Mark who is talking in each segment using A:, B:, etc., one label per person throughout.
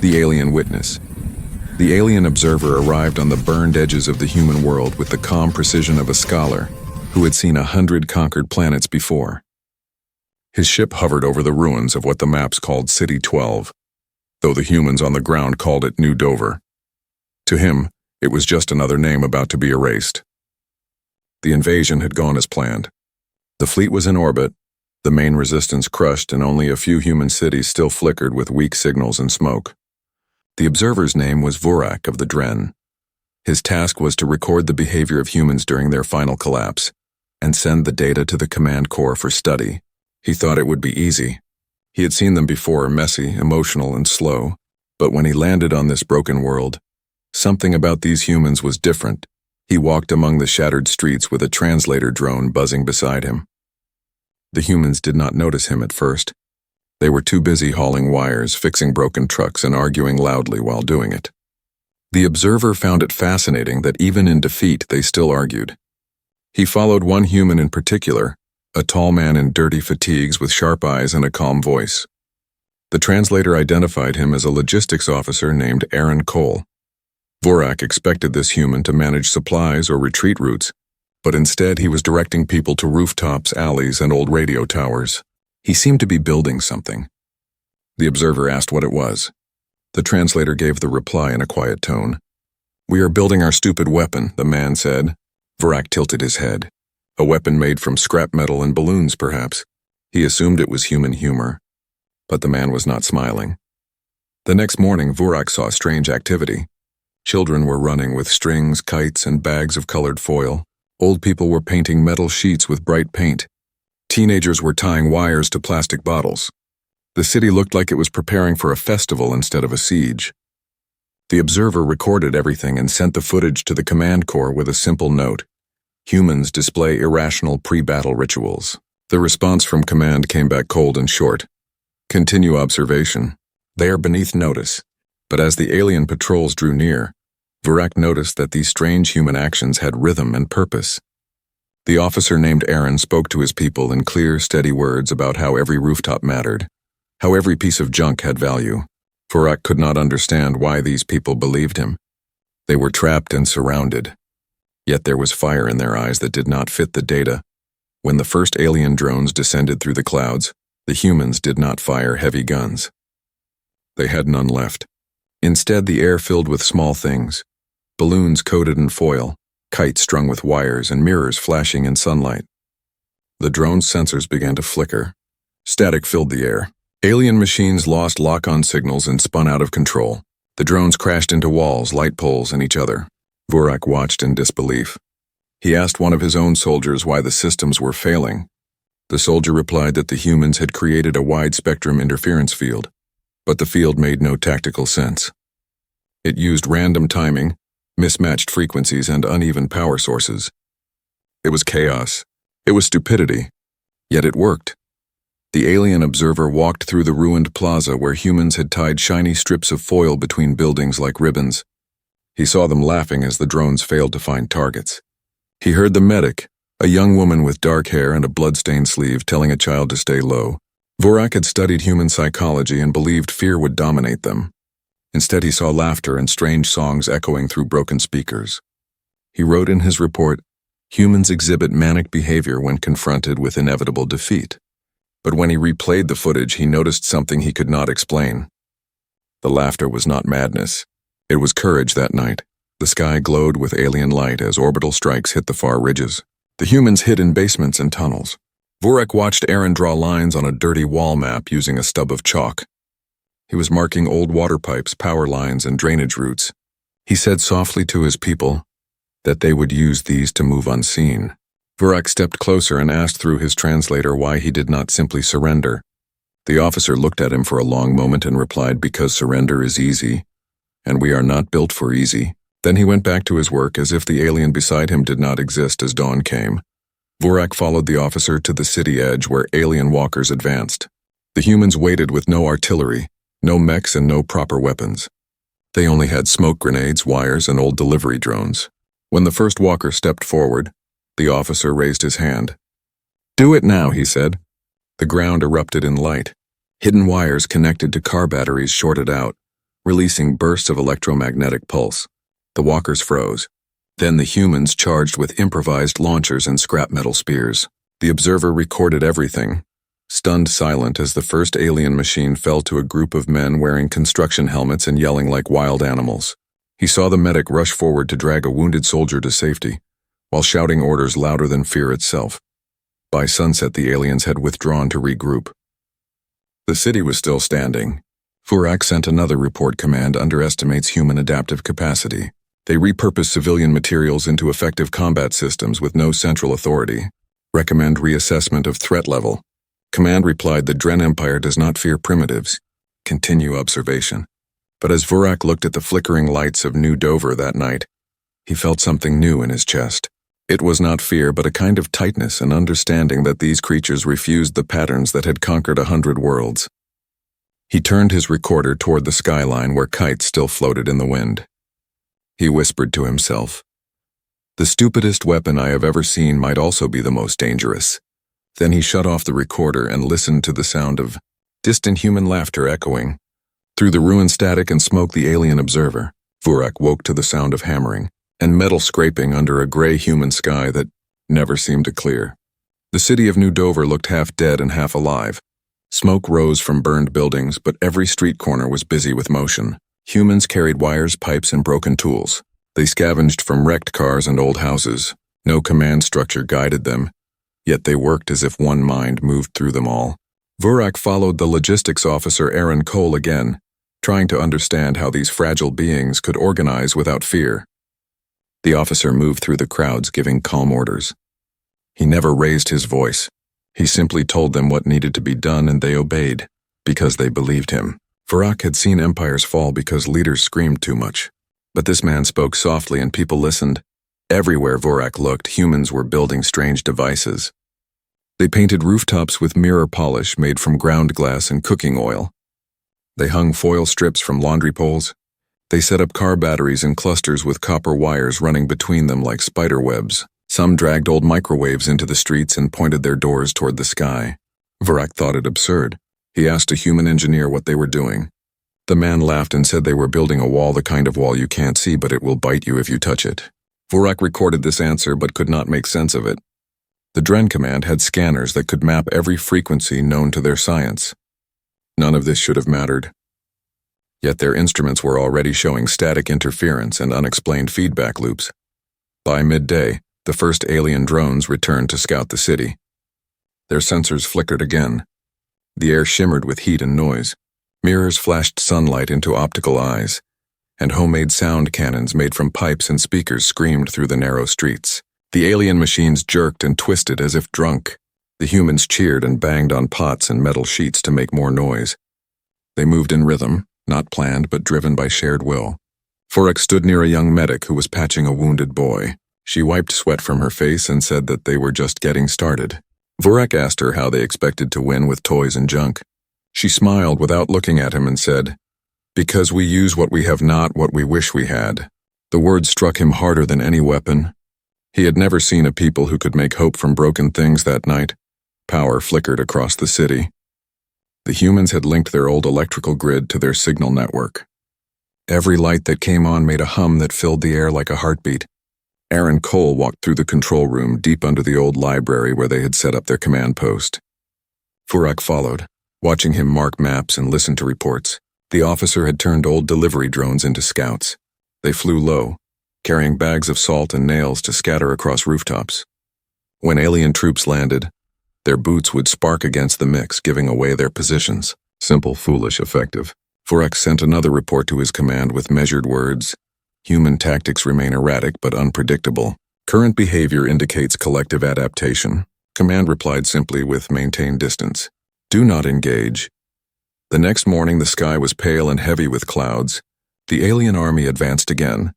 A: The alien witness. The alien observer arrived on the burned edges of the human world with the calm precision of a scholar who had seen 100 conquered planets before. His ship hovered over the ruins of what the maps called City 12, though the humans on the ground called it New Dover. To him, it was just another name about to be erased. The invasion had gone as planned. The fleet was in orbit, the main resistance crushed, and only a few human cities still flickered with weak signals and smoke. The observer's name was Vorak of the Dren. His task was to record the behavior of humans during their final collapse and send the data to the command core for study. He thought it would be easy. He had seen them before, messy, emotional, and slow, but when he landed on this broken world, something about these humans was different. He walked among the shattered streets with a translator drone buzzing beside him. The humans did not notice him at first. They were too busy hauling wires, fixing broken trucks, and arguing loudly while doing it. The observer found it fascinating that even in defeat they still argued. He followed one human in particular, a tall man in dirty fatigues with sharp eyes and a calm voice. The translator identified him as a logistics officer named Aaron Cole. Vorak expected this human to manage supplies or retreat routes, but instead he was directing people to rooftops, alleys, and old radio towers. He seemed to be building something. The observer asked what it was. The translator gave the reply in a quiet tone. "We are building our stupid weapon," the man said. Vorak tilted his head. A weapon made from scrap metal and balloons, perhaps. He assumed it was human humor. But the man was not smiling. The next morning, Vorak saw strange activity. Children were running with strings, kites, and bags of colored foil. Old people were painting metal sheets with bright paint. Teenagers were tying wires to plastic bottles. The city looked like it was preparing for a festival instead of a siege. The observer recorded everything and sent the footage to the command core with a simple note. Humans display irrational pre-battle rituals. The response from command came back cold and short. Continue observation. They are beneath notice. But as the alien patrols drew near, Vorak noticed that these strange human actions had rhythm and purpose. The officer named Aaron spoke to his people in clear, steady words about how every rooftop mattered, how every piece of junk had value. Vorak could not understand why these people believed him. They were trapped and surrounded. Yet there was fire in their eyes that did not fit the data. When the first alien drones descended through the clouds, the humans did not fire heavy guns. They had none left. Instead, the air filled with small things, balloons coated in foil, kites strung with wires, and mirrors flashing in sunlight. The drone's sensors began to flicker. Static filled the air. Alien machines lost lock-on signals and spun out of control. The drones crashed into walls, light poles, and each other. Vorak watched in disbelief. He asked one of his own soldiers why the systems were failing. The soldier replied that the humans had created a wide-spectrum interference field, but the field made no tactical sense. It used random timing, mismatched frequencies, and uneven power sources. It was chaos. It was stupidity. Yet it worked. The alien observer walked through the ruined plaza where humans had tied shiny strips of foil between buildings like ribbons. He saw them laughing as the drones failed to find targets. He heard the medic, a young woman with dark hair and a blood-stained sleeve, telling a child to stay low. Vorak had studied human psychology and believed fear would dominate them. Instead, he saw laughter and strange songs echoing through broken speakers. He wrote in his report, "Humans exhibit manic behavior when confronted with inevitable defeat." But when he replayed the footage, he noticed something he could not explain. The laughter was not madness. It was courage that night. The sky glowed with alien light as orbital strikes hit the far ridges. The humans hid in basements and tunnels. Vorak watched Aaron draw lines on a dirty wall map using a stub of chalk. He was marking old water pipes, power lines, and drainage routes. He said softly to his people that they would use these to move unseen. Vorak stepped closer and asked through his translator why he did not simply surrender. The officer looked at him for a long moment and replied, "Because surrender is easy, and we are not built for easy." Then he went back to his work as if the alien beside him did not exist as dawn came. Vorak followed the officer to the city edge where alien walkers advanced. The humans waited with no artillery, no mechs, and no proper weapons. They only had smoke grenades, wires, and old delivery drones. When the first walker stepped forward, the officer raised his hand. "Do it now," he said. The ground erupted in light. Hidden wires connected to car batteries shorted out. releasing bursts of electromagnetic pulse. The walkers froze. Then the humans charged with improvised launchers and scrap metal spears. The observer recorded everything, stunned silent as the first alien machine fell to a group of men wearing construction helmets and yelling like wild animals. He saw the medic rush forward to drag a wounded soldier to safety, while shouting orders louder than fear itself. By sunset, the aliens had withdrawn to regroup. The city was still standing. Furak sent another report. Command underestimates human adaptive capacity. They repurpose civilian materials into effective combat systems with no central authority. Recommend reassessment of threat level. Command replied the Dren Empire does not fear primitives. Continue observation. But as Vurak looked at the flickering lights of New Dover that night, he felt something new in his chest. It was not fear, but a kind of tightness and understanding that these creatures refused the patterns that had conquered 100 worlds. He turned his recorder toward the skyline where kites still floated in the wind. He whispered to himself, "The stupidest weapon I have ever seen might also be the most dangerous." Then he shut off the recorder and listened to the sound of distant human laughter echoing. Through the ruined static and smoke, the alien observer, Vurak, woke to the sound of hammering and metal scraping under a gray human sky that never seemed to clear. The city of New Dover looked half dead and half alive. Smoke rose from burned buildings, but every street corner was busy with motion. Humans carried wires, pipes, and broken tools. They scavenged from wrecked cars and old houses. No command structure guided them, yet they worked as if one mind moved through them all. Vurak followed the logistics officer Aaron Cole again, trying to understand how these fragile beings could organize without fear. The officer moved through the crowds, giving calm orders. He never raised his voice. He simply told them what needed to be done, and they obeyed, because they believed him. Vurak had seen empires fall because leaders screamed too much. But this man spoke softly and people listened. Everywhere Vurak looked, humans were building strange devices. They painted rooftops with mirror polish made from ground glass and cooking oil. They hung foil strips from laundry poles. They set up car batteries in clusters with copper wires running between them like spider webs. Some dragged old microwaves into the streets and pointed their doors toward the sky. Vurak thought it absurd. He asked a human engineer what they were doing. The man laughed and said they were building a wall, the kind of wall you can't see, but it will bite you if you touch it. Vurak recorded this answer but could not make sense of it. The Dren Command had scanners that could map every frequency known to their science. None of this should have mattered. Yet their instruments were already showing static interference and unexplained feedback loops. By midday, the first alien drones returned to scout the city. Their sensors flickered again. The air shimmered with heat and noise. Mirrors flashed sunlight into optical eyes, and homemade sound cannons made from pipes and speakers screamed through the narrow streets. The alien machines jerked and twisted as if drunk. The humans cheered and banged on pots and metal sheets to make more noise. They moved in rhythm, not planned but driven by shared will. Vurak stood near a young medic who was patching a wounded boy. She wiped sweat from her face and said that they were just getting started. Vurak asked her how they expected to win with toys and junk. She smiled without looking at him and said, "Because we use what we have, not what we wish we had." The words struck him harder than any weapon. He had never seen a people who could make hope from broken things that night. Power flickered across the city. The humans had linked their old electrical grid to their signal network. Every light that came on made a hum that filled the air like a heartbeat. Aaron Cole walked through the control room deep under the old library where they had set up their command post. Vurak followed, watching him mark maps and listen to reports. The officer had turned old delivery drones into scouts. They flew low, carrying bags of salt and nails to scatter across rooftops. When alien troops landed, their boots would spark against the mix, giving away their positions. Simple, foolish, effective. Vurak sent another report to his command with measured words. Human tactics remain erratic but unpredictable. Current behavior indicates collective adaptation. Command replied simply with maintain distance. Do not engage. The next morning the sky was pale and heavy with clouds. The alien army advanced again,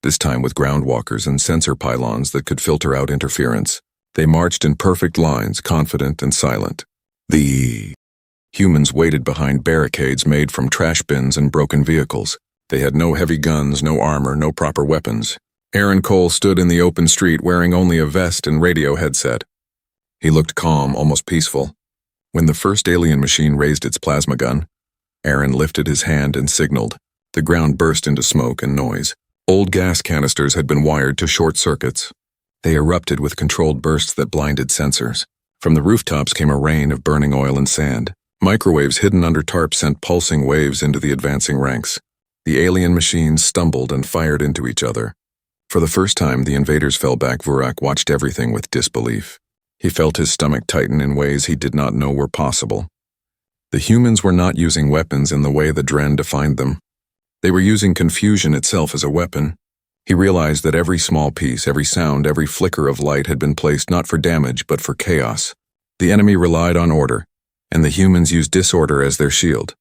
A: this time with ground walkers and sensor pylons that could filter out interference. They marched in perfect lines, confident and silent. The humans waited behind barricades made from trash bins and broken vehicles. They had no heavy guns, no armor, no proper weapons. Aaron Cole stood in the open street wearing only a vest and radio headset. He looked calm, almost peaceful. When the first alien machine raised its plasma gun, Aaron lifted his hand and signaled. The ground burst into smoke and noise. Old gas canisters had been wired to short circuits. They erupted with controlled bursts that blinded sensors. From the rooftops came a rain of burning oil and sand. Microwaves hidden under tarps sent pulsing waves into the advancing ranks. The alien machines stumbled and fired into each other. For the first time, the invaders fell back. Vurak watched everything with disbelief. He felt his stomach tighten in ways he did not know were possible. The humans were not using weapons in the way the Dren defined them. They were using confusion itself as a weapon. He realized that every small piece, every sound, every flicker of light had been placed not for damage but for chaos. The enemy relied on order, and the humans used disorder as their shield.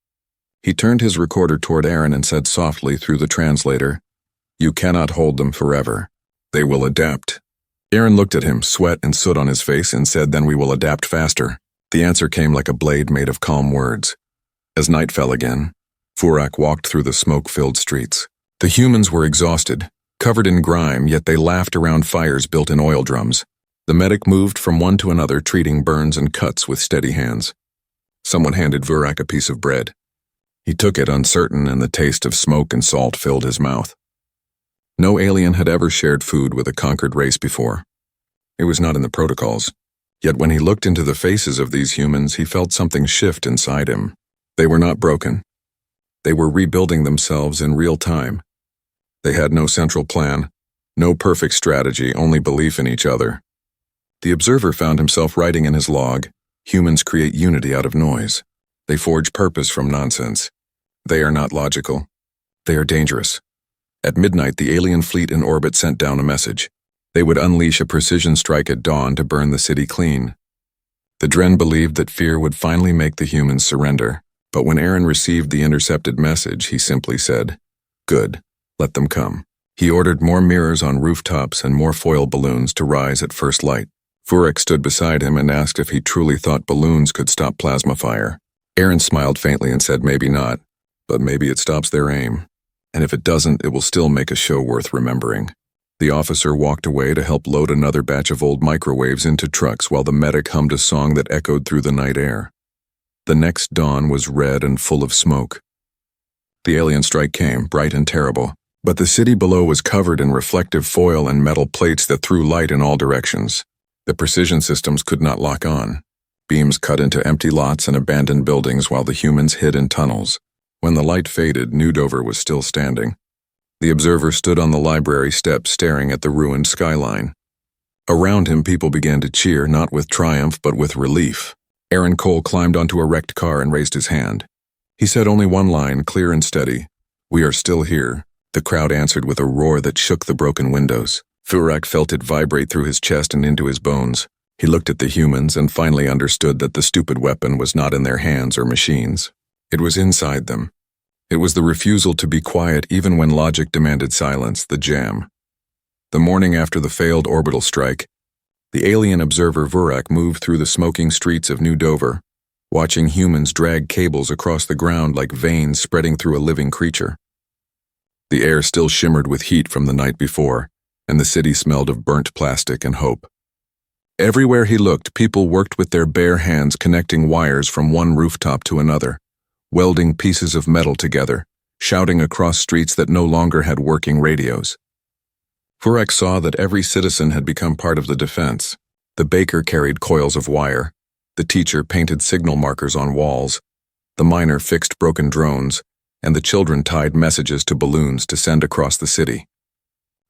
A: He turned his recorder toward Aaron and said softly through the translator, "You cannot hold them forever. They will adapt." Aaron looked at him, sweat and soot on his face, and said, "Then we will adapt faster." The answer came like a blade made of calm words. As night fell again, Vurak walked through the smoke-filled streets. The humans were exhausted, covered in grime, yet they laughed around fires built in oil drums. The medic moved from one to another, treating burns and cuts with steady hands. Someone handed Vurak a piece of bread. He took it uncertain, and the taste of smoke and salt filled his mouth. No alien had ever shared food with a conquered race before. It was not in the protocols. Yet when he looked into the faces of these humans, he felt something shift inside him. They were not broken. They were rebuilding themselves in real time. They had no central plan, no perfect strategy, only belief in each other. The observer found himself writing in his log, "Humans create unity out of noise. They forge purpose from nonsense. They are not logical. They are dangerous." At midnight, the alien fleet in orbit sent down a message. They would unleash a precision strike at dawn to burn the city clean. The Dren believed that fear would finally make the humans surrender, but when Aaron received the intercepted message, he simply said, "Good, let them come." He ordered more mirrors on rooftops and more foil balloons to rise at first light. Vurak stood beside him and asked if he truly thought balloons could stop plasma fire. Aaron smiled faintly and said, "Maybe not, but maybe it stops their aim. And if it doesn't, it will still make a show worth remembering." The officer walked away to help load another batch of old microwaves into trucks while the medic hummed a song that echoed through the night air. The next dawn was red and full of smoke. The alien strike came, bright and terrible, but the city below was covered in reflective foil and metal plates that threw light in all directions. The precision systems could not lock on. Beams cut into empty lots and abandoned buildings while the humans hid in tunnels. When the light faded, New Dover was still standing. The observer stood on the library steps staring at the ruined skyline. Around him, people began to cheer, not with triumph but with relief. Aaron Cole climbed onto a wrecked car and raised his hand. He said only one line, clear and steady, "We are still here." The crowd answered with a roar that shook the broken windows. Vurak felt it vibrate through his chest and into his bones. He looked at the humans and finally understood that the stupid weapon was not in their hands or machines. It was inside them. It was the refusal to be quiet even when logic demanded silence, the jam. The morning after the failed orbital strike, the alien observer Vurak moved through the smoking streets of New Dover, watching humans drag cables across the ground like veins spreading through a living creature. The air still shimmered with heat from the night before, and the city smelled of burnt plastic and hope. Everywhere he looked, people worked with their bare hands connecting wires from one rooftop to another, welding pieces of metal together, shouting across streets that no longer had working radios. Vurak saw that every citizen had become part of the defense. The baker carried coils of wire, the teacher painted signal markers on walls, the miner fixed broken drones, and the children tied messages to balloons to send across the city.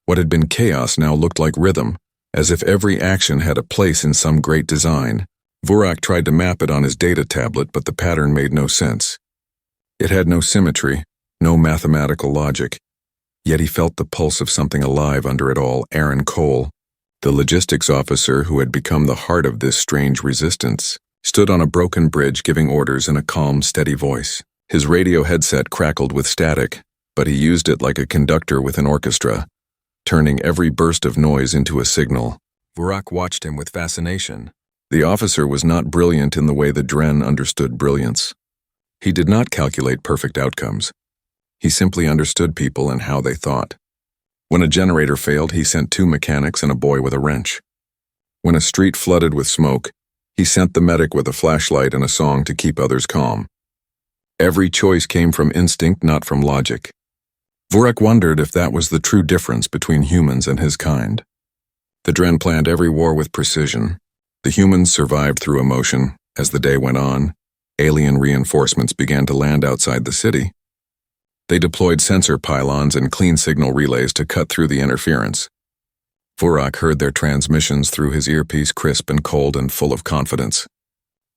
A: What had been chaos now looked like rhythm, as if every action had a place in some great design. Vurak tried to map it on his data tablet, but the pattern made no sense. It had no symmetry, no mathematical logic. Yet he felt the pulse of something alive under it all. Aaron Cole, the logistics officer who had become the heart of this strange resistance, stood on a broken bridge giving orders in a calm, steady voice. His radio headset crackled with static, but he used it like a conductor with an orchestra, turning every burst of noise into a signal. Vurak watched him with fascination. The officer was not brilliant in the way the Dren understood brilliance. He did not calculate perfect outcomes. He simply understood people and how they thought. When a generator failed, he sent 2 mechanics and a boy with a wrench. When a street flooded with smoke, he sent the medic with a flashlight and a song to keep others calm. Every choice came from instinct, not from logic. Vorak wondered if that was the true difference between humans and his kind. The Dren planned every war with precision. The humans survived through emotion. As the day went on, alien reinforcements began to land outside the city. They deployed sensor pylons and clean signal relays to cut through the interference. Vorak heard their transmissions through his earpiece, crisp and cold and full of confidence.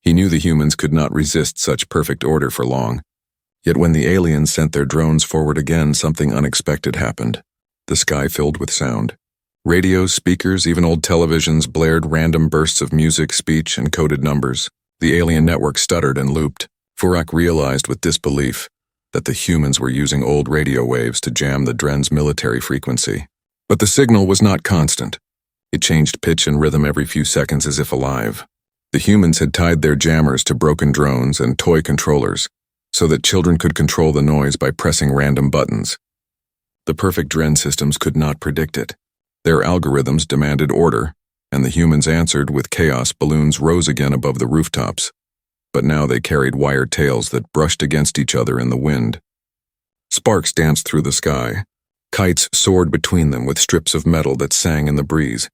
A: He knew the humans could not resist such perfect order for long. Yet when the aliens sent their drones forward again, something unexpected happened. The sky filled with sound. Radios, speakers, even old televisions blared random bursts of music, speech, and coded numbers. The alien network stuttered and looped. Vorak realized with disbelief that the humans were using old radio waves to jam the Dren's military frequency. But the signal was not constant. It changed pitch and rhythm every few seconds as if alive. The humans had tied their jammers to broken drones and toy controllers so that children could control the noise by pressing random buttons. The perfect Dren systems could not predict it. Their algorithms demanded order, and the humans answered with chaos. Balloons rose again above the rooftops, but now they carried wire tails that brushed against each other in the wind. Sparks danced through the sky. Kites soared between them with strips of metal that sang in the breeze.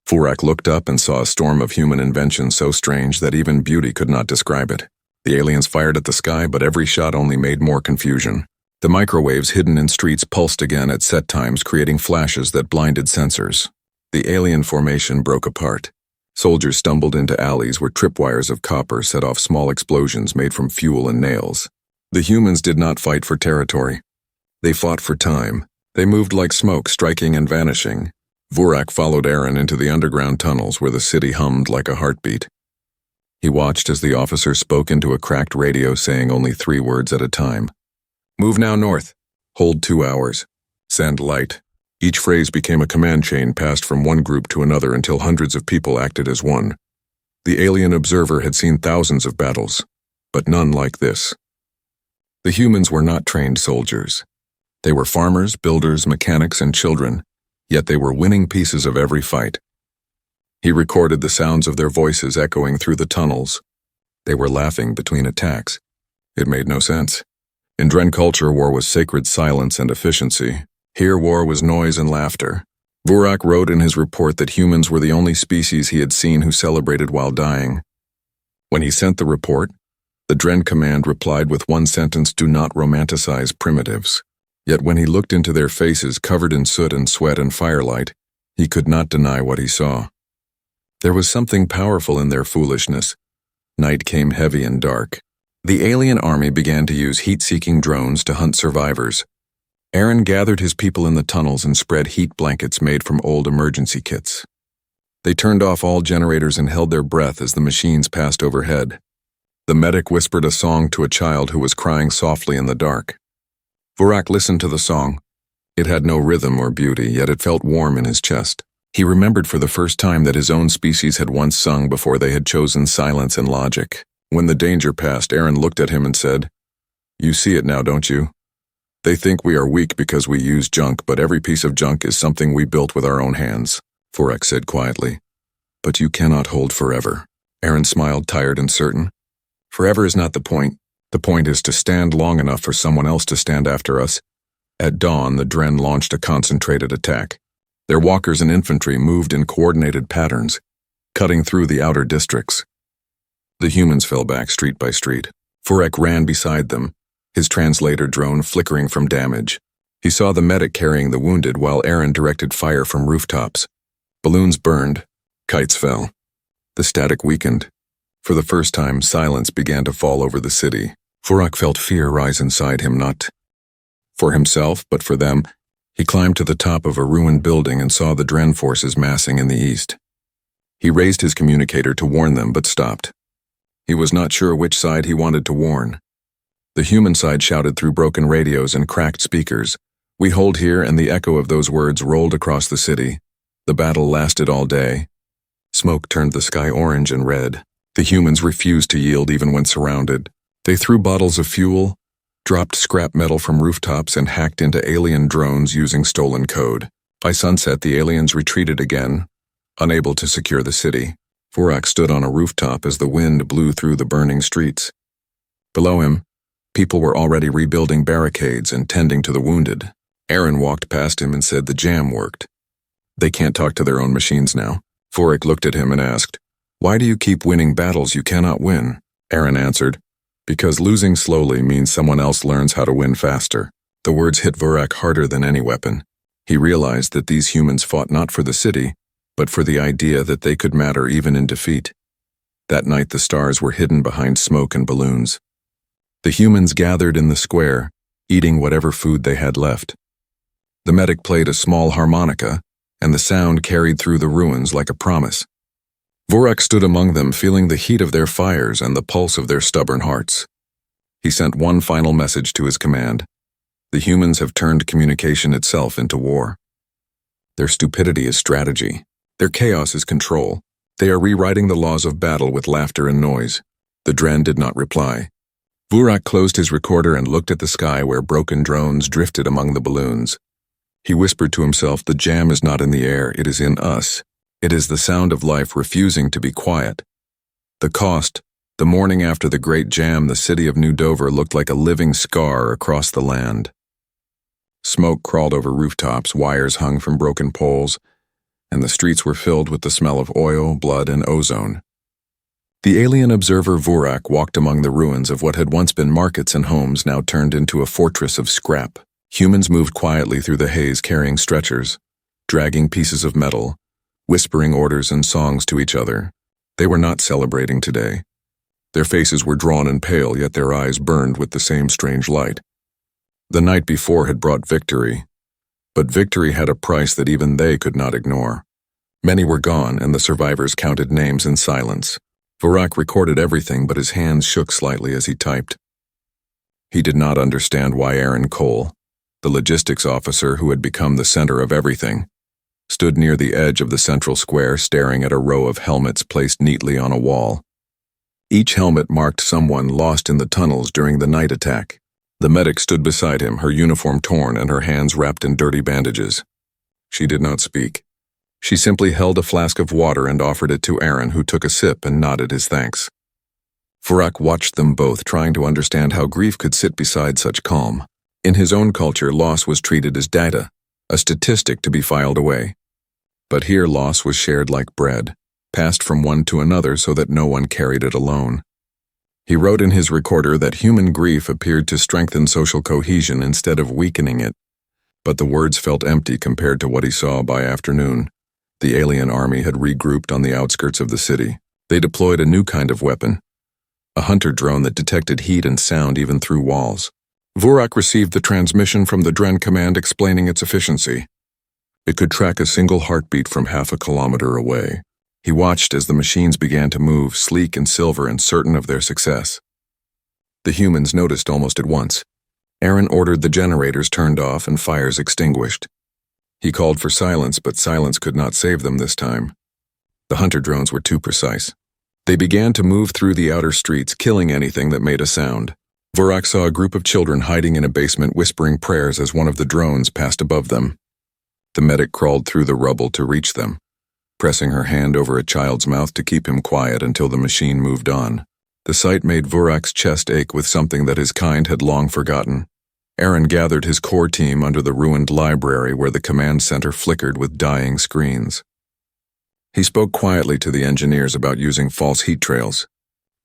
A: Vorak looked up and saw a storm of human invention so strange that even beauty could not describe it. The aliens fired at the sky, but every shot only made more confusion. The microwaves hidden in streets pulsed again at set times, creating flashes that blinded sensors. The alien formation broke apart. Soldiers stumbled into alleys where tripwires of copper set off small explosions made from fuel and nails. The humans did not fight for territory. They fought for time. They moved like smoke, striking and vanishing. Vorak followed Aaron into the underground tunnels where the city hummed like a heartbeat. He watched as the officer spoke into a cracked radio, saying only 3 words at a time. "Move now north. Hold 2 hours. Send light." Each phrase became a command chain passed from one group to another until hundreds of people acted as one. The alien observer had seen thousands of battles, but none like this. The humans were not trained soldiers. They were farmers, builders, mechanics, and children, yet they were winning pieces of every fight. He recorded the sounds of their voices echoing through the tunnels. They were laughing between attacks. It made no sense. In Dren culture, war was sacred silence and efficiency. Here, war was noise and laughter. Vorak wrote in his report that humans were the only species he had seen who celebrated while dying. When he sent the report, the Dren command replied with one sentence: "Do not romanticize primitives." Yet when he looked into their faces covered in soot and sweat and firelight, he could not deny what he saw. There was something powerful in their foolishness. Night came heavy and dark. The alien army began to use heat-seeking drones to hunt survivors. Aaron gathered his people in the tunnels and spread heat blankets made from old emergency kits. They turned off all generators and held their breath as the machines passed overhead. The medic whispered a song to a child who was crying softly in the dark. Vorak listened to the song. It had no rhythm or beauty, yet it felt warm in his chest. He remembered for the first time that his own species had once sung before they had chosen silence and logic. When the danger passed, Aaron looked at him and said, "You see it now, don't you? They think we are weak because we use junk, but every piece of junk is something we built with our own hands," Vorak said quietly. "But you cannot hold forever." Aaron smiled, tired and certain. "Forever is not the point. The point is to stand long enough for someone else to stand after us." At dawn, the Dren launched a concentrated attack. Their walkers and infantry moved in coordinated patterns, cutting through the outer districts. The humans fell back street by street. Vorak ran beside them, his translator drone flickering from damage. He saw the medic carrying the wounded while Aaron directed fire from rooftops. Balloons burned, kites fell. The static weakened. For the first time, silence began to fall over the city. Vorak felt fear rise inside him, not for himself, but for them. He climbed to the top of a ruined building and saw the Dren forces massing in the east. He raised his communicator to warn them, but stopped. He was not sure which side he wanted to warn. The human side shouted through broken radios and cracked speakers, "We hold here," and the echo of those words rolled across the city. The battle lasted all day. Smoke turned the sky orange and red. The humans refused to yield even when surrounded. They threw bottles of fuel, dropped scrap metal from rooftops, and hacked into alien drones using stolen code. By sunset, the aliens retreated again, unable to secure the city. Vorak stood on a rooftop as the wind blew through the burning streets. Below him, people were already rebuilding barricades and tending to the wounded. Aaron walked past him and said the jam worked. They can't talk to their own machines now. Vorak looked at him and asked, "Why do you keep winning battles you cannot win?" Aaron answered, "Because losing slowly means someone else learns how to win faster." The words hit Vorak harder than any weapon. He realized that these humans fought not for the city, but for the idea that they could matter even in defeat. That night the stars were hidden behind smoke and balloons. The humans gathered in the square, eating whatever food they had left. The medic played a small harmonica, and the sound carried through the ruins like a promise. Vorak stood among them, feeling the heat of their fires and the pulse of their stubborn hearts. He sent one final message to his command. The humans have turned communication itself into war. Their stupidity is strategy. Their chaos is control. They are rewriting the laws of battle with laughter and noise. The Dren did not reply. Vorak closed his recorder and looked at the sky where broken drones drifted among the balloons. He whispered to himself, "The jam is not in the air, it is in us. It is the sound of life refusing to be quiet." The cost. The morning after the Great Jam, the city of New Dover looked like a living scar across the land. Smoke crawled over rooftops, wires hung from broken poles, and the streets were filled with the smell of oil, blood, and ozone. The alien observer Vorak walked among the ruins of what had once been markets and homes, now turned into a fortress of scrap. Humans moved quietly through the haze carrying stretchers, dragging pieces of metal, whispering orders and songs to each other. They were not celebrating today. Their faces were drawn and pale, yet their eyes burned with the same strange light. The night before had brought victory, but victory had a price that even they could not ignore. Many were gone, and the survivors counted names in silence. Vorak recorded everything, but his hands shook slightly as he typed. He did not understand why Aaron Cole, the logistics officer who had become the center of everything, stood near the edge of the central square staring at a row of helmets placed neatly on a wall. Each helmet marked someone lost in the tunnels during the night attack. The medic stood beside him, her uniform torn and her hands wrapped in dirty bandages. She did not speak. She simply held a flask of water and offered it to Aaron, who took a sip and nodded his thanks. Vorak watched them both, trying to understand how grief could sit beside such calm. In his own culture, loss was treated as data, a statistic to be filed away. But here loss was shared like bread, passed from one to another so that no one carried it alone. He wrote in his recorder that human grief appeared to strengthen social cohesion instead of weakening it, but the words felt empty compared to what he saw by afternoon. The alien army had regrouped on the outskirts of the city. They deployed a new kind of weapon, a hunter drone that detected heat and sound even through walls. Vorak received the transmission from the Dren command explaining its efficiency. It could track a single heartbeat from half a kilometer away. He watched as the machines began to move, sleek and silver and certain of their success. The humans noticed almost at once. Aaron ordered the generators turned off and fires extinguished. He called for silence, but silence could not save them this time. The hunter drones were too precise. They began to move through the outer streets, killing anything that made a sound. Vorak saw a group of children hiding in a basement whispering prayers as one of the drones passed above them. The medic crawled through the rubble to reach them, pressing her hand over a child's mouth to keep him quiet until the machine moved on. The sight made Vorak's chest ache with something that his kind had long forgotten. Aaron gathered his core team under the ruined library where the command center flickered with dying screens. He spoke quietly to the engineers about using false heat trails.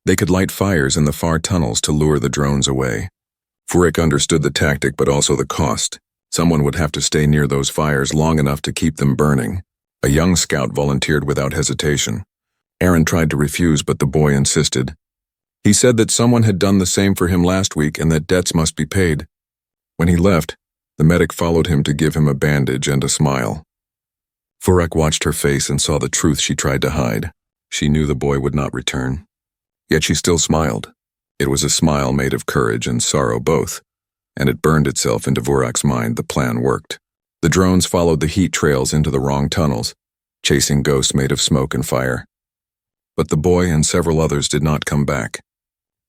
A: They could light fires in the far tunnels to lure the drones away. Vorak understood the tactic but also the cost. Someone would have to stay near those fires long enough to keep them burning. A young scout volunteered without hesitation. Aaron tried to refuse, but the boy insisted. He said that someone had done the same for him last week and that debts must be paid. When he left, the medic followed him to give him a bandage and a smile. Vorak watched her face and saw the truth she tried to hide. She knew the boy would not return. Yet she still smiled. It was a smile made of courage and sorrow both, and it burned itself into Vorak's mind. The plan worked. The drones followed the heat trails into the wrong tunnels, chasing ghosts made of smoke and fire. But the boy and several others did not come back.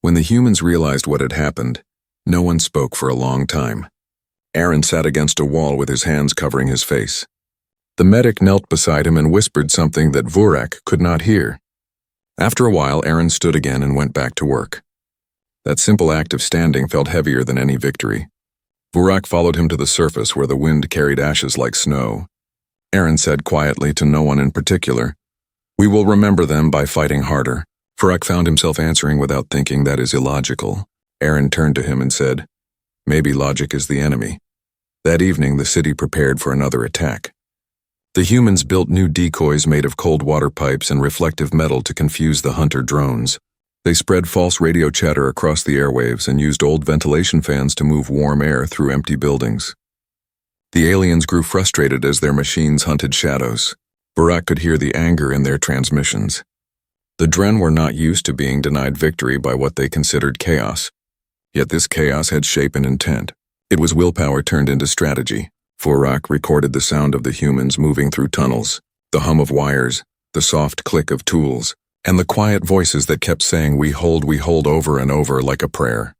A: When the humans realized what had happened, no one spoke for a long time. Aaron sat against a wall with his hands covering his face. The medic knelt beside him and whispered something that Vorak could not hear. After a while, Aaron stood again and went back to work. That simple act of standing felt heavier than any victory. Vurak followed him to the surface where the wind carried ashes like snow. Aaron said quietly to no one in particular, "We will remember them by fighting harder." Vurak found himself answering without thinking, "That is illogical." Aaron turned to him and said, "Maybe logic is the enemy." That evening, the city prepared for another attack. The humans built new decoys made of cold water pipes and reflective metal to confuse the hunter drones. They spread false radio chatter across the airwaves and used old ventilation fans to move warm air through empty buildings. The aliens grew frustrated as their machines hunted shadows. Vurak could hear the anger in their transmissions. The Dren were not used to being denied victory by what they considered chaos. Yet this chaos had shape and intent. It was willpower turned into strategy. Vurak recorded the sound of the humans moving through tunnels, the hum of wires, the soft click of tools, and the quiet voices that kept saying, we hold," over and over like a prayer.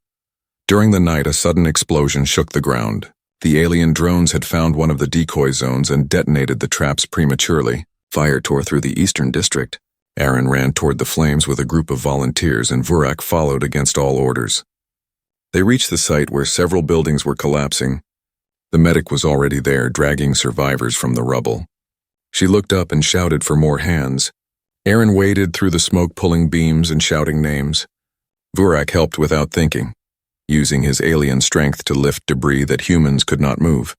A: During the night, a sudden explosion shook the ground. The alien drones had found one of the decoy zones and detonated the traps prematurely. Fire tore through the eastern district. Aaron ran toward the flames with a group of volunteers, and Vurak followed against all orders. They reached the site where several buildings were collapsing. The medic was already there, dragging survivors from the rubble. She looked up and shouted for more hands. Aaron waded through the smoke-pulling beams and shouting names. Vurak helped without thinking, using his alien strength to lift debris that humans could not move.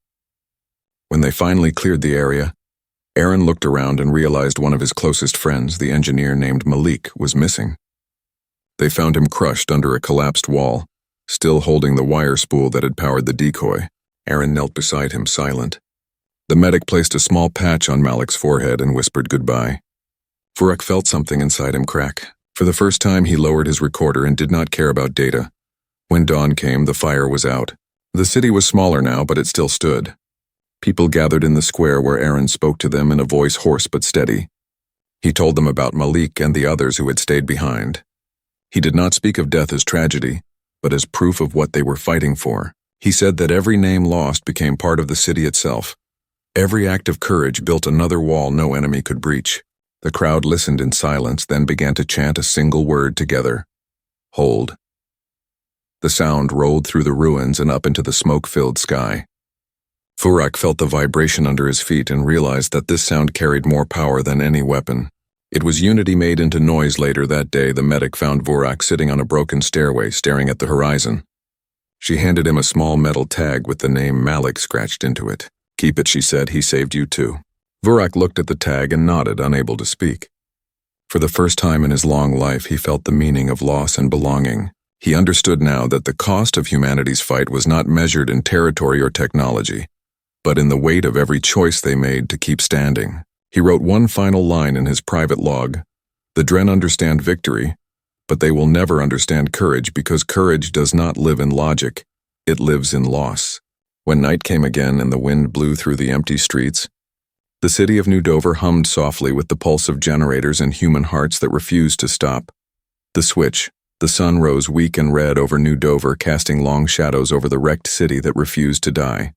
A: When they finally cleared the area, Aaron looked around and realized one of his closest friends, the engineer named Malik, was missing. They found him crushed under a collapsed wall, still holding the wire spool that had powered the decoy. Aaron knelt beside him, silent. The medic placed a small patch on Malik's forehead and whispered goodbye. Vurak felt something inside him crack. For the first time, he lowered his recorder and did not care about data. When dawn came, the fire was out. The city was smaller now, but it still stood. People gathered in the square where Aaron spoke to them in a voice hoarse but steady. He told them about Malik and the others who had stayed behind. He did not speak of death as tragedy, but as proof of what they were fighting for. He said that every name lost became part of the city itself. Every act of courage built another wall no enemy could breach. The crowd listened in silence, then began to chant a single word together. Hold. The sound rolled through the ruins and up into the smoke-filled sky. Vurak felt the vibration under his feet and realized that this sound carried more power than any weapon. It was unity made into noise. Later that day, the medic found Vurak sitting on a broken stairway, staring at the horizon. She handed him a small metal tag with the name Malik scratched into it. "Keep it," she said. "He saved you too." Vurak looked at the tag and nodded, unable to speak. For the first time in his long life, he felt the meaning of loss and belonging. He understood now that the cost of humanity's fight was not measured in territory or technology, but in the weight of every choice they made to keep standing. He wrote one final line in his private log. "The Dren understand victory, but they will never understand courage, because courage does not live in logic. It lives in loss." When night came again and the wind blew through the empty streets, the city of New Dover hummed softly with the pulse of generators and human hearts that refused to stop. The sun rose weak and red over New Dover, casting long shadows over the wrecked city that refused to die.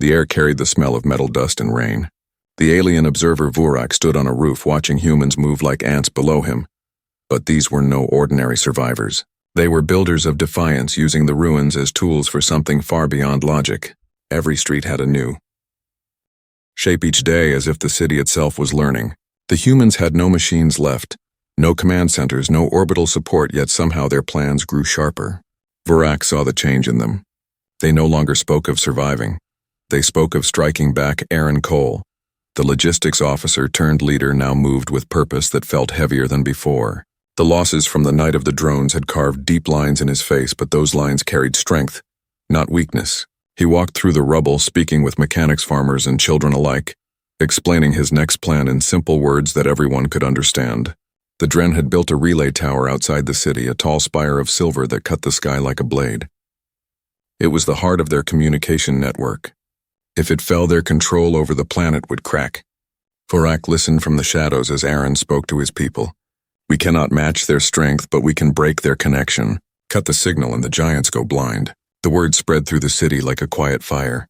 A: The air carried the smell of metal dust and rain. The alien observer Vurak stood on a roof watching humans move like ants below him. But these were no ordinary survivors. They were builders of defiance, using the ruins as tools for something far beyond logic. Every street had a new shape each day, as if the city itself was learning. The humans had no machines left, no command centers, no orbital support, yet somehow their plans grew sharper. Vurak saw the change in them. They no longer spoke of surviving. They spoke of striking back. Aaron Cole, the logistics officer turned leader, now moved with purpose that felt heavier than before. The losses from the night of the drones had carved deep lines in his face, but those lines carried strength, not weakness. He walked through the rubble, speaking with mechanics, farmers, and children alike, explaining his next plan in simple words that everyone could understand. The Dren had built a relay tower outside the city, a tall spire of silver that cut the sky like a blade. It was the heart of their communication network. If it fell, their control over the planet would crack. Vurak listened from the shadows as Aaron spoke to his people. "We cannot match their strength, but we can break their connection. Cut the signal and the giants go blind." The word spread through the city like a quiet fire.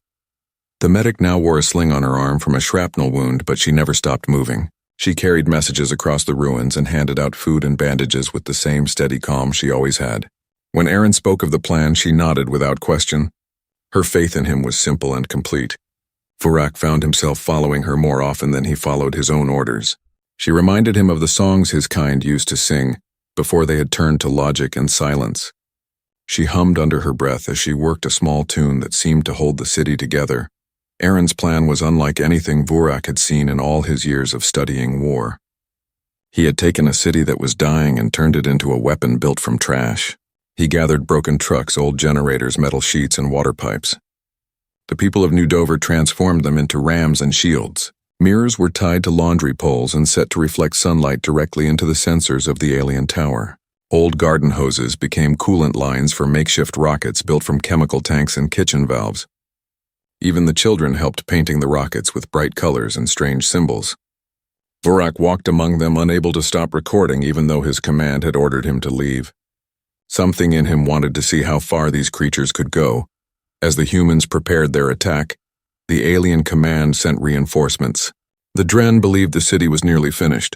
A: The medic now wore a sling on her arm from a shrapnel wound, but she never stopped moving. She carried messages across the ruins and handed out food and bandages with the same steady calm she always had. When Aaron spoke of the plan, she nodded without question. Her faith in him was simple and complete. Vurak found himself following her more often than he followed his own orders. She reminded him of the songs his kind used to sing before they had turned to logic and silence. She hummed under her breath as she worked a small tune that seemed to hold the city together. Aaron's plan was unlike anything Vurak had seen in all his years of studying war. He had taken a city that was dying and turned it into a weapon built from trash. He gathered broken trucks, old generators, metal sheets, and water pipes. The people of New Dover transformed them into rams and shields. Mirrors were tied to laundry poles and set to reflect sunlight directly into the sensors of the alien tower. Old garden hoses became coolant lines for makeshift rockets built from chemical tanks and kitchen valves. Even the children helped painting the rockets with bright colors and strange symbols. Vurak walked among them, unable to stop recording even though his command had ordered him to leave. Something in him wanted to see how far these creatures could go. As the humans prepared their attack, the alien command sent reinforcements. The Dren believed the city was nearly finished.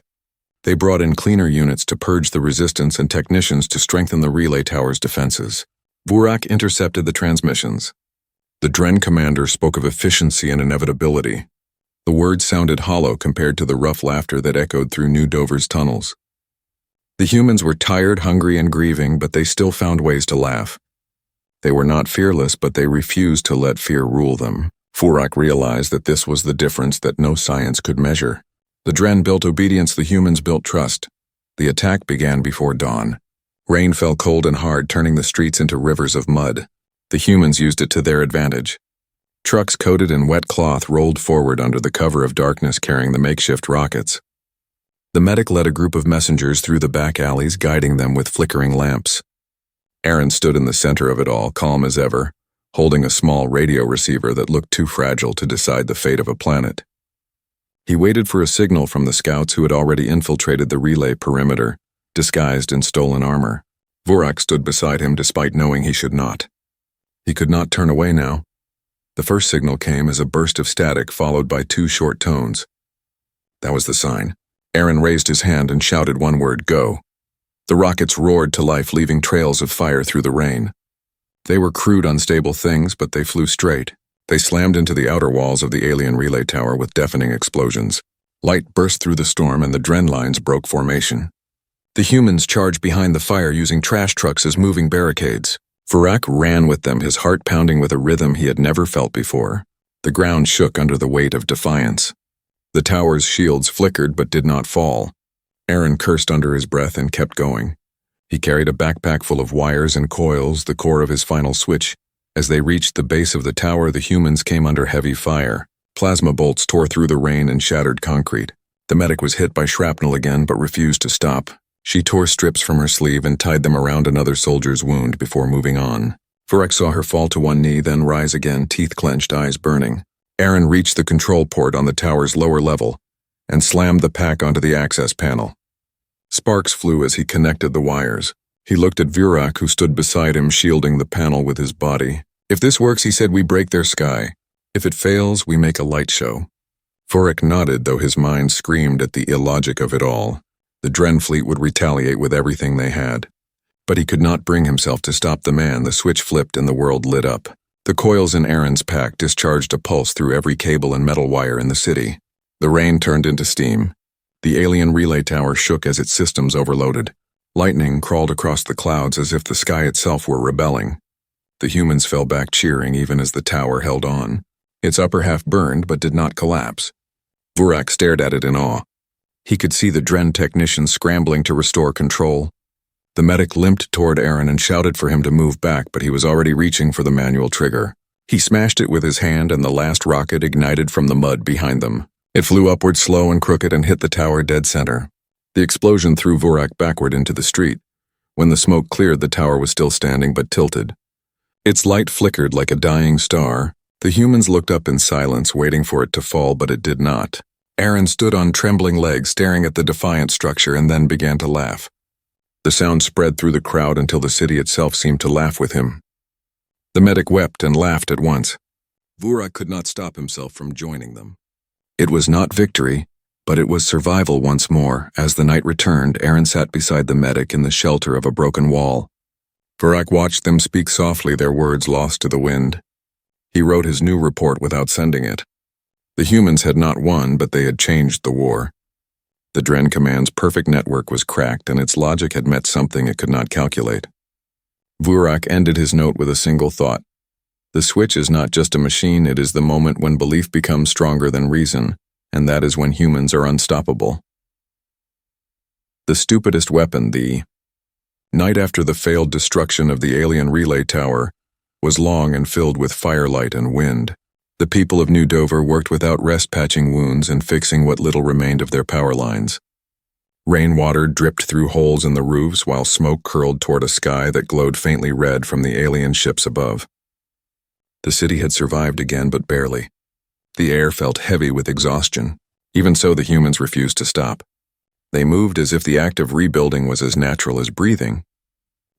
A: They brought in cleaner units to purge the resistance and technicians to strengthen the relay tower's defenses. Vurak intercepted the transmissions. The Dren commander spoke of efficiency and inevitability. The words sounded hollow compared to the rough laughter that echoed through New Dover's tunnels. The humans were tired, hungry, and grieving, but they still found ways to laugh. They were not fearless, but they refused to let fear rule them. Vurak realized that this was the difference that no science could measure. The Dren built obedience, the humans built trust. The attack began before dawn. Rain fell cold and hard, turning the streets into rivers of mud. The humans used it to their advantage. Trucks coated in wet cloth rolled forward under the cover of darkness, carrying the makeshift rockets. The medic led a group of messengers through the back alleys, guiding them with flickering lamps. Aaron stood in the center of it all, calm as ever, holding a small radio receiver that looked too fragile to decide the fate of a planet. He waited for a signal from the scouts who had already infiltrated the relay perimeter, disguised in stolen armor. Vurak stood beside him despite knowing he should not. He could not turn away now. The first signal came as a burst of static followed by two short tones. That was the sign. Aaron raised his hand and shouted one word, "Go." The rockets roared to life, leaving trails of fire through the rain. They were crude, unstable things, but they flew straight. They slammed into the outer walls of the alien relay tower with deafening explosions. Light burst through the storm and the Dren lines broke formation. The humans charged behind the fire using trash trucks as moving barricades. Vurak ran with them, his heart pounding with a rhythm he had never felt before. The ground shook under the weight of defiance. The tower's shields flickered but did not fall. Aaron cursed under his breath and kept going. He carried a backpack full of wires and coils, the core of his final switch. As they reached the base of the tower, the humans came under heavy fire. Plasma bolts tore through the rain and shattered concrete. The medic was hit by shrapnel again but refused to stop. She tore strips from her sleeve and tied them around another soldier's wound before moving on. Vurak saw her fall to one knee, then rise again, teeth clenched, eyes burning. Aaron reached the control port on the tower's lower level and slammed the pack onto the access panel. Sparks flew as he connected the wires. He looked at Vurak, who stood beside him, shielding the panel with his body. "If this works," he said, "we break their sky. If it fails, we make a light show." Vurak nodded, though his mind screamed at the illogic of it all. The Dren fleet would retaliate with everything they had. But he could not bring himself to stop the man. The switch flipped and the world lit up. The coils in Aaron's pack discharged a pulse through every cable and metal wire in the city. The rain turned into steam. The alien relay tower shook as its systems overloaded. Lightning crawled across the clouds as if the sky itself were rebelling. The humans fell back cheering even as the tower held on. Its upper half burned but did not collapse. Vurak stared at it in awe. He could see the Dren technicians scrambling to restore control. The medic limped toward Aaron and shouted for him to move back, but he was already reaching for the manual trigger. He smashed it with his hand and the last rocket ignited from the mud behind them. It flew upward slow and crooked and hit the tower dead center. The explosion threw Vurak backward into the street. When the smoke cleared, the tower was still standing but tilted. Its light flickered like a dying star. The humans looked up in silence, waiting for it to fall, but it did not. Aaron stood on trembling legs, staring at the defiant structure, and then began to laugh. The sound spread through the crowd until the city itself seemed to laugh with him. The medic wept and laughed at once. Vurak could not stop himself from joining them. It was not victory, but it was survival once more. As the night returned, Aaron sat beside the medic in the shelter of a broken wall. Vurak watched them speak softly, their words lost to the wind. He wrote his new report without sending it. The humans had not won, but they had changed the war. The Dren Command's perfect network was cracked, and its logic had met something it could not calculate. Vurak ended his note with a single thought. The switch is not just a machine, it is the moment when belief becomes stronger than reason, and that is when humans are unstoppable. The stupidest weapon, the night after the failed destruction of the alien relay tower, was long and filled with firelight and wind. The people of New Dover worked without rest patching wounds and fixing what little remained of their power lines. Rainwater dripped through holes in the roofs while smoke curled toward a sky that glowed faintly red from the alien ships above. The city had survived again, but barely. The air felt heavy with exhaustion. Even so, the humans refused to stop. They moved as if the act of rebuilding was as natural as breathing.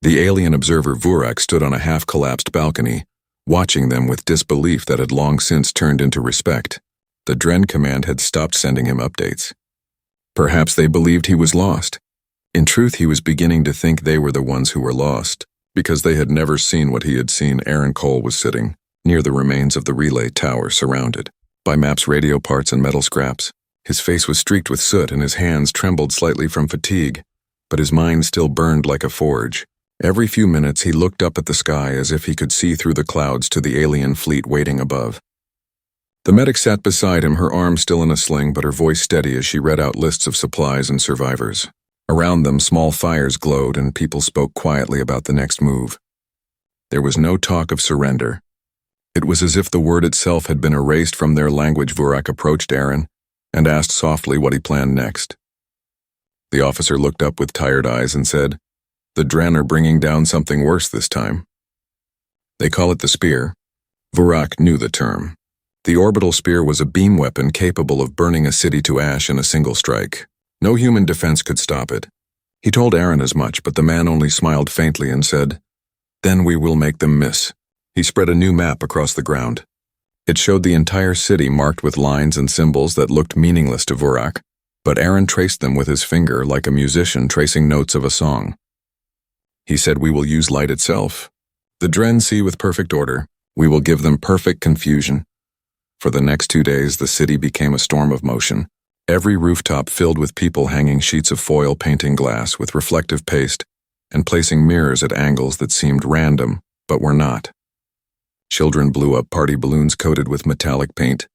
A: The alien observer Vurak stood on a half-collapsed balcony, watching them with disbelief that had long since turned into respect. The Dren Command had stopped sending him updates. Perhaps they believed he was lost. In truth, he was beginning to think they were the ones who were lost, because they had never seen what he had seen. Aaron Cole was sitting near the remains of the relay tower, surrounded by maps, radio parts, and metal scraps. His face was streaked with soot and his hands trembled slightly from fatigue, but his mind still burned like a forge. Every few minutes he looked up at the sky as if he could see through the clouds to the alien fleet waiting above. The medic sat beside him, her arm still in a sling but her voice steady as she read out lists of supplies and survivors. Around them, small fires glowed and people spoke quietly about the next move. There was no talk of surrender. It was as if the word itself had been erased from their language. Vurak approached Aaron and asked softly what he planned next. The officer looked up with tired eyes and said, "The Dren are bringing down something worse this time. They call it the spear." Vurak knew the term. The orbital spear was a beam weapon capable of burning a city to ash in a single strike. No human defense could stop it. He told Aaron as much, but the man only smiled faintly and said, "Then we will make them miss." He spread a new map across the ground. It showed the entire city marked with lines and symbols that looked meaningless to Vurak, but Aaron traced them with his finger like a musician tracing notes of a song. He said, "We will use light itself. The Dren see with perfect order. We will give them perfect confusion." For the next 2 days, the city became a storm of motion. Every rooftop filled with people hanging sheets of foil painting glass with reflective paste and placing mirrors at angles that seemed random, but were not. Children blew up party balloons coated with metallic paint,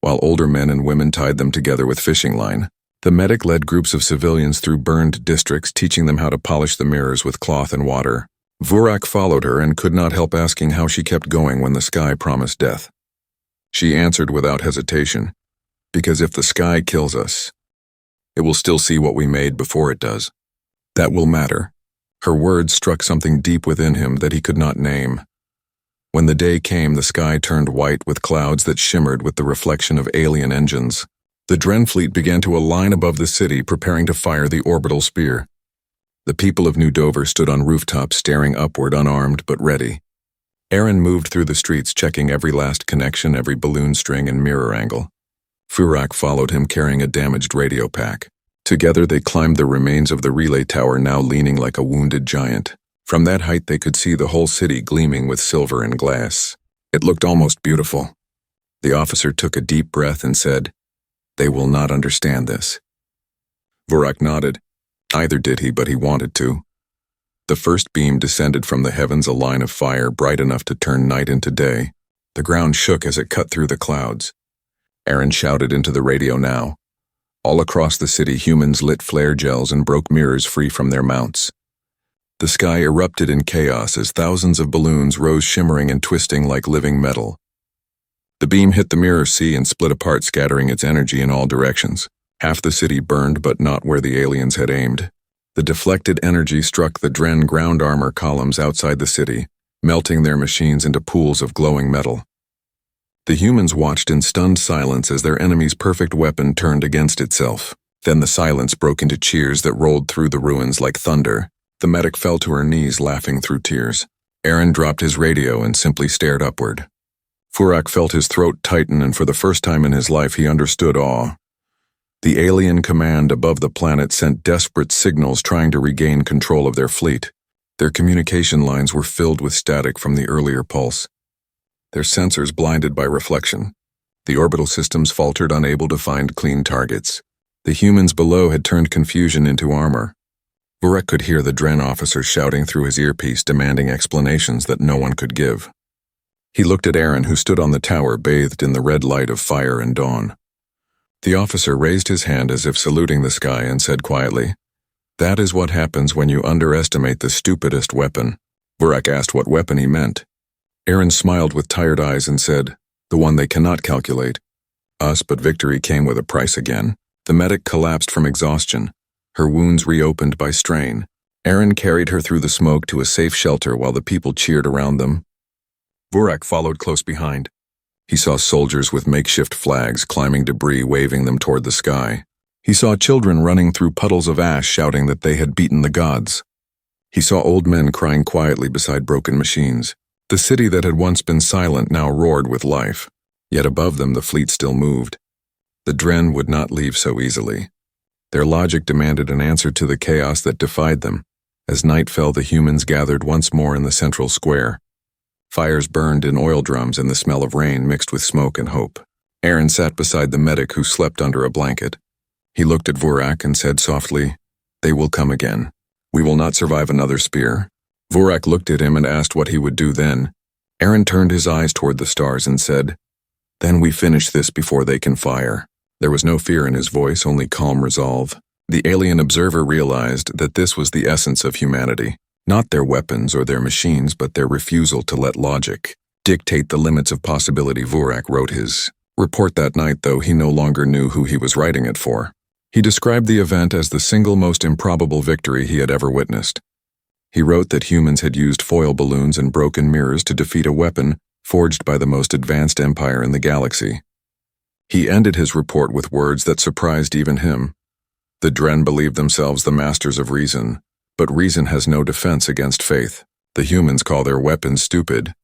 A: while older men and women tied them together with fishing line. The medic led groups of civilians through burned districts, teaching them how to polish the mirrors with cloth and water. Vurak followed her and could not help asking how she kept going when the sky promised death. She answered without hesitation, "Because if the sky kills us, it will still see what we made before it does. That will matter." Her words struck something deep within him that he could not name. When the day came, the sky turned white with clouds that shimmered with the reflection of alien engines. The Dren fleet began to align above the city, preparing to fire the orbital spear. The people of New Dover stood on rooftops, staring upward, unarmed but ready. Aaron moved through the streets, checking every last connection, every balloon string and mirror angle. Vurak followed him, carrying a damaged radio pack. Together they climbed the remains of the relay tower, now leaning like a wounded giant. From that height they could see the whole city gleaming with silver and glass. It looked almost beautiful. The officer took a deep breath and said, "They will not understand this." Vurak nodded. Neither did he, but he wanted to. The first beam descended from the heavens, a line of fire bright enough to turn night into day. The ground shook as it cut through the clouds. Aaron shouted into the radio now. All across the city, humans lit flare gels and broke mirrors free from their mounts. The sky erupted in chaos as thousands of balloons rose, shimmering and twisting like living metal. The beam hit the mirror sea and split apart, scattering its energy in all directions. Half the city burned, but not where the aliens had aimed. The deflected energy struck the Dren ground armor columns outside the city, melting their machines into pools of glowing metal. The humans watched in stunned silence as their enemy's perfect weapon turned against itself. Then the silence broke into cheers that rolled through the ruins like thunder. The medic fell to her knees, laughing through tears. Aaron dropped his radio and simply stared upward. Vurak felt his throat tighten, and for the first time in his life he understood awe. The alien command above the planet sent desperate signals, trying to regain control of their fleet. Their communication lines were filled with static from the earlier pulse. their sensors blinded by reflection. The orbital systems faltered, unable to find clean targets. The humans below had turned confusion into armor. Vurak could hear the Dren officer shouting through his earpiece, demanding explanations that no one could give. He looked at Aaron, who stood on the tower, bathed in the red light of fire and dawn. The officer raised his hand as if saluting the sky and said quietly, "That is what happens when you underestimate the stupidest weapon." Vurak asked what weapon he meant. Aaron smiled with tired eyes and said, "The one they cannot calculate." Us, but victory came with a price again. The medic collapsed from exhaustion, her wounds reopened by strain. Aaron carried her through the smoke to a safe shelter while the people cheered around them. Vurak followed close behind. He saw soldiers with makeshift flags climbing debris, waving them toward the sky. He saw children running through puddles of ash, shouting that they had beaten the gods. He saw old men crying quietly beside broken machines. The city that had once been silent now roared with life, yet above them the fleet still moved. The Dren would not leave so easily. Their logic demanded an answer to the chaos that defied them. As night fell, the humans gathered once more in the central square. Fires burned in oil drums, and the smell of rain mixed with smoke and hope. Aaron sat beside the medic, who slept under a blanket. He looked at Vurak and said softly, "They will come again. We will not survive another spear." Vurak looked at him and asked what he would do then. Aaron turned his eyes toward the stars and said, "Then we finish this before they can fire." There was no fear in his voice, only calm resolve. The alien observer realized that this was the essence of humanity. Not their weapons or their machines, but their refusal to let logic dictate the limits of possibility. Vurak wrote his report that night, though he no longer knew who he was writing it for. He described the event as the single most improbable victory he had ever witnessed. He wrote that humans had used foil balloons and broken mirrors to defeat a weapon forged by the most advanced empire in the galaxy. He ended his report with words that surprised even him. The Dren believed themselves the masters of reason, but reason has no defense against faith. The humans call their weapons stupid,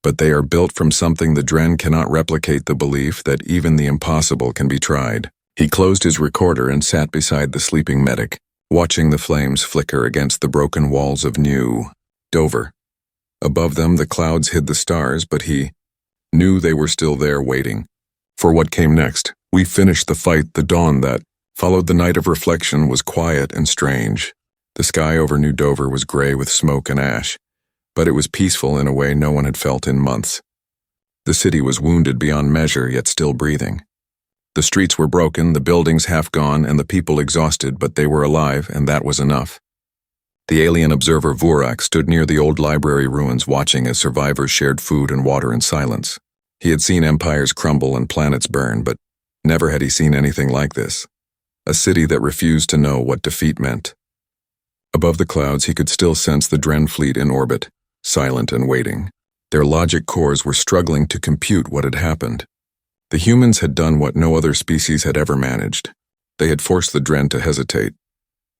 A: but they are built from something the Dren cannot replicate: the belief that even the impossible can be tried. He closed his recorder and sat beside the sleeping medic, watching the flames flicker against the broken walls of New Dover. Above them, the clouds hid the stars, but he knew they were still there, waiting for what came next. We finished the fight. The dawn that followed the night of reflection was quiet and strange. The sky over New Dover was gray with smoke and ash, but it was peaceful in a way no one had felt in months. The city was wounded beyond measure, yet still breathing. The streets were broken, the buildings half gone, and the people exhausted, but they were alive, and that was enough. The alien observer Vurak stood near the old library ruins, watching as survivors shared food and water in silence. He had seen empires crumble and planets burn, but never had he seen anything like this. A city that refused to know what defeat meant. Above the clouds, he could still sense the Dren fleet in orbit, silent and waiting. Their logic cores were struggling to compute what had happened. The humans had done what no other species had ever managed. They had forced the Dren to hesitate.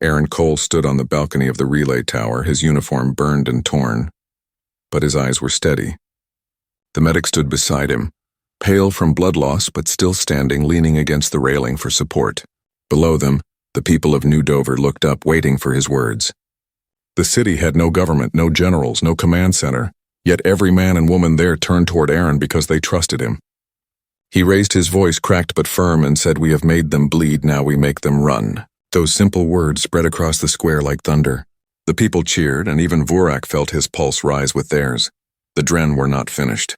A: Aaron Cole stood on the balcony of the relay tower, his uniform burned and torn, but his eyes were steady. The medic stood beside him, pale from blood loss but still standing, leaning against the railing for support. Below them, the people of New Dover looked up, waiting for his words. The city had no government, no generals, no command center, yet every man and woman there turned toward Aaron because they trusted him. He raised his voice, cracked but firm, and said, "We have made them bleed, now we make them run." Those simple words spread across the square like thunder. The people cheered, and even Vurak felt his pulse rise with theirs. The Dren were not finished.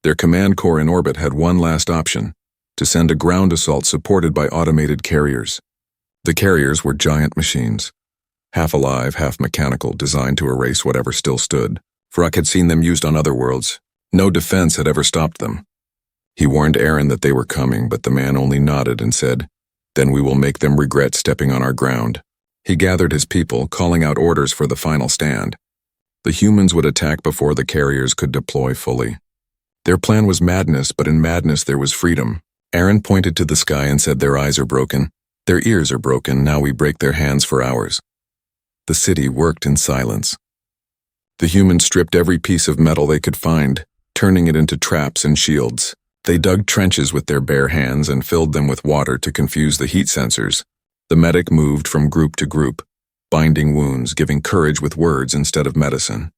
A: Their command corps in orbit had one last option: to send a ground assault supported by automated carriers. The carriers were giant machines, half alive, half mechanical, designed to erase whatever still stood. Vurak had seen them used on other worlds. No defense had ever stopped them. He warned Aaron that they were coming, but the man only nodded and said, "Then we will make them regret stepping on our ground." He gathered his people, calling out orders for the final stand. The humans would attack before the carriers could deploy fully. Their plan was madness, but in madness there was freedom. Aaron pointed to the sky and said, "Their eyes are broken. Their ears are broken. Now we break their hands for ours." The city worked in silence. The humans stripped every piece of metal they could find, turning it into traps and shields. They dug trenches with their bare hands and filled them with water to confuse the heat sensors. The medic moved from group to group, binding wounds, giving courage with words instead of medicine.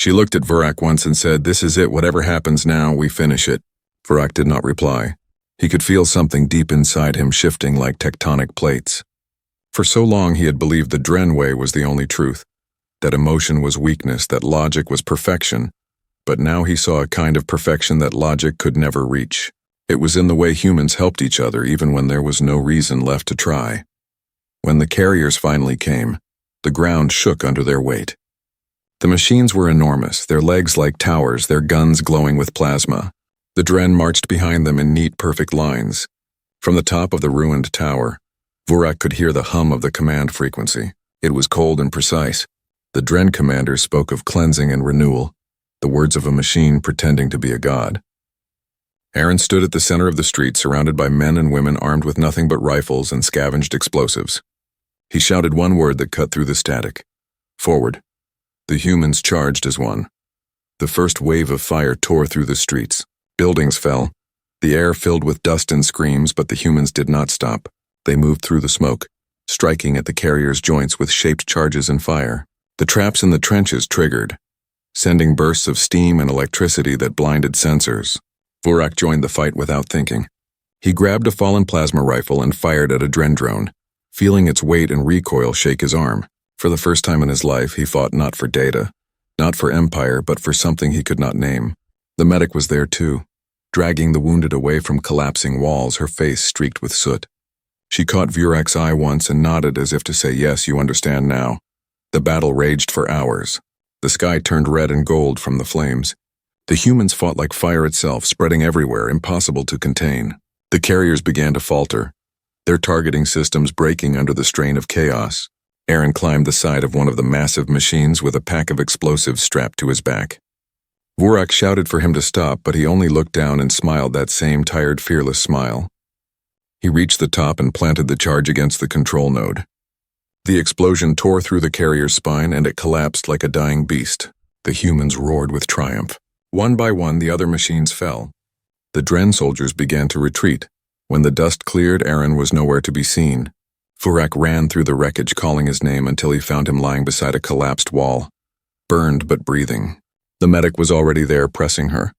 A: She looked at Vurak once and said, "This is it, whatever happens now, we finish it." Vurak did not reply. He could feel something deep inside him shifting like tectonic plates. For so long he had believed the Dren way was the only truth, that emotion was weakness, that logic was perfection, but now he saw a kind of perfection that logic could never reach. It was in the way humans helped each other even when there was no reason left to try. When the carriers finally came, the ground shook under their weight. The machines were enormous, their legs like towers, their guns glowing with plasma. The Dren marched behind them in neat, perfect lines. From the top of the ruined tower, Vurak could hear the hum of the command frequency. It was cold and precise. The Dren commander spoke of cleansing and renewal, the words of a machine pretending to be a god. Aaron stood at the center of the street, surrounded by men and women armed with nothing but rifles and scavenged explosives. He shouted one word that cut through the static. Forward. The humans charged as one. The first wave of fire tore through the streets. Buildings fell. The air filled with dust and screams, but the humans did not stop. They moved through the smoke, striking at the carrier's joints with shaped charges and fire. The traps in the trenches triggered, sending bursts of steam and electricity that blinded sensors. Vurak joined the fight without thinking. He grabbed a fallen plasma rifle and fired at a Dren drone, feeling its weight and recoil shake his arm. For the first time in his life, he fought not for data, not for empire, but for something he could not name. The medic was there too, dragging the wounded away from collapsing walls, her face streaked with soot. She caught Vurak's eye once and nodded as if to say, "Yes, you understand now." The battle raged for hours. The sky turned red and gold from the flames. The humans fought like fire itself, spreading everywhere, impossible to contain. The carriers began to falter, their targeting systems breaking under the strain of chaos. Aaron climbed the side of one of the massive machines with a pack of explosives strapped to his back. Vurak shouted for him to stop, but he only looked down and smiled that same tired, fearless smile. He reached the top and planted the charge against the control node. The explosion tore through the carrier's spine and it collapsed like a dying beast. The humans roared with triumph. One by one, the other machines fell. The Dren soldiers began to retreat. When the dust cleared, Aaron was nowhere to be seen. Vurak ran through the wreckage calling his name until he found him lying beside a collapsed wall, burned but breathing. The medic was already there pressing her.